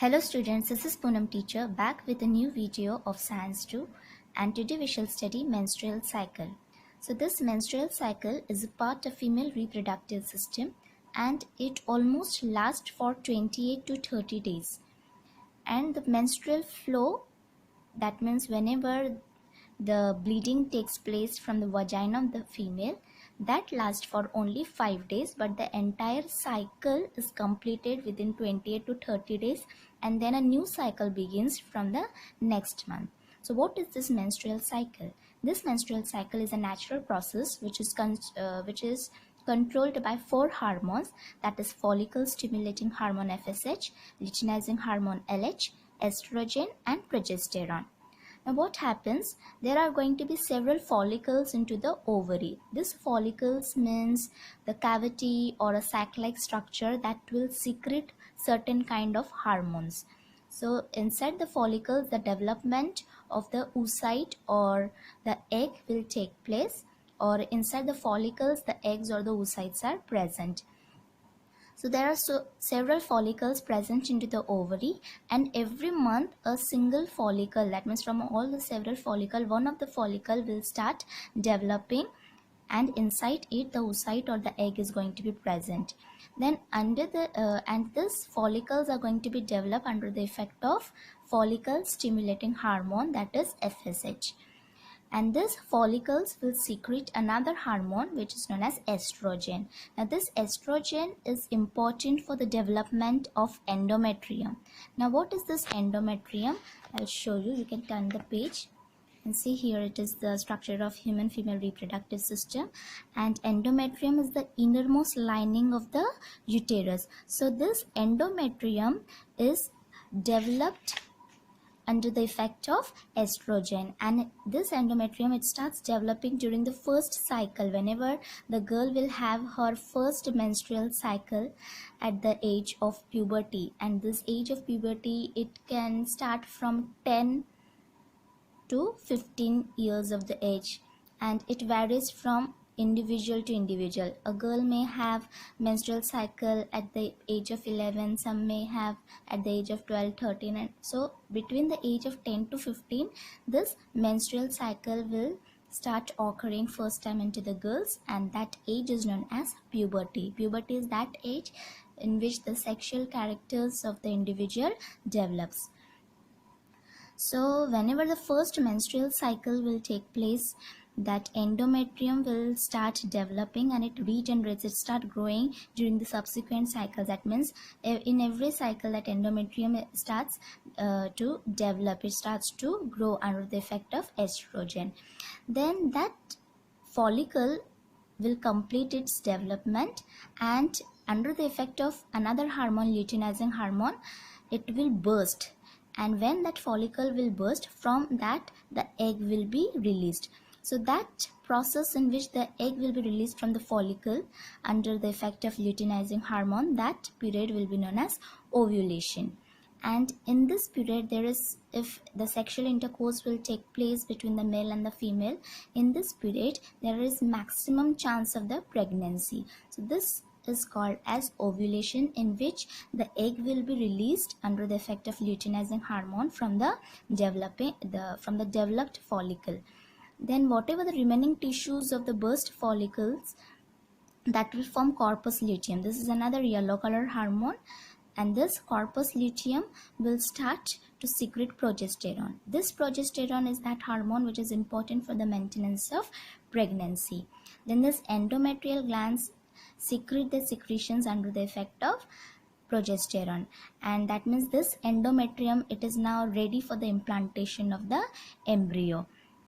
Hello students, this is Poonam teacher back with a new video of Science 2, and today we shall study menstrual cycle. So this menstrual cycle is a part of female reproductive system and it almost lasts for 28 to 30 days. And the menstrual flow, that means whenever the bleeding takes place from the vagina of the female, that lasts for only 5 days, but the entire cycle is completed within 28 to 30 days, and then a new cycle begins from the next month. So what is this menstrual cycle? This menstrual cycle is a natural process which is controlled by 4 hormones, that is follicle stimulating hormone FSH, luteinizing hormone LH, estrogen and progesterone. Now what happens? There are going to be several follicles into the ovary. This follicles means the cavity or a sac-like structure that will secrete certain kind of hormones. So inside the follicles, the development of the oocyte or the egg will take place, or inside the follicles the eggs or the oocytes are present. So there are several follicles present into the ovary, and every month a single follicle, that means from all the several follicle, one of the follicle will start developing, and inside it the oocyte or the egg is going to be present. Then under the and these follicles are going to be developed under the effect of follicle stimulating hormone, that is FSH. And these follicles will secrete another hormone which is known as estrogen. Now this estrogen is important for the development of endometrium. Now what is this endometrium? I'll show you. You can turn the page and see here it is the structure of human female reproductive system, and endometrium is the innermost lining of the uterus. So this endometrium is developed under the effect of estrogen, and this endometrium, it starts developing during the first cycle, whenever the girl will have her first menstrual cycle at the age of puberty. And this age of puberty, it can start from 10 to 15 years of the age, and it varies from individual to individual. A girl may have menstrual cycle at the age of 11, some may have at the age of 12, 13, and so between the age of 10 to 15 this menstrual cycle will start occurring first time into the girls, and that age is known as puberty. Puberty is that age in which the sexual characters of the individual develops. So whenever the first menstrual cycle will take place, that endometrium will start developing and it regenerates, it start growing during the subsequent cycles. That means in every cycle that endometrium starts to develop, it starts to grow under the effect of estrogen. Then that follicle will complete its development, and under the effect of another hormone, luteinizing hormone, it will burst. And when that follicle will burst, from that the egg will be released. So that process in which the egg will be released from the follicle under the effect of luteinizing hormone, that period will be known as ovulation. And in this period, there is, if the sexual intercourse will take place between the male and the female, in this period there is maximum chance of the pregnancy. So this is called as ovulation, in which the egg will be released under the effect of luteinizing hormone from the developed follicle. Then whatever the remaining tissues of the burst follicles, that will form corpus luteum. This is another yellow color hormone, and this corpus luteum will start to secrete progesterone. This progesterone is that hormone which is important for the maintenance of pregnancy. Then this endometrial glands secrete the secretions under the effect of progesterone, and that means this endometrium, it is now ready for the implantation of the embryo.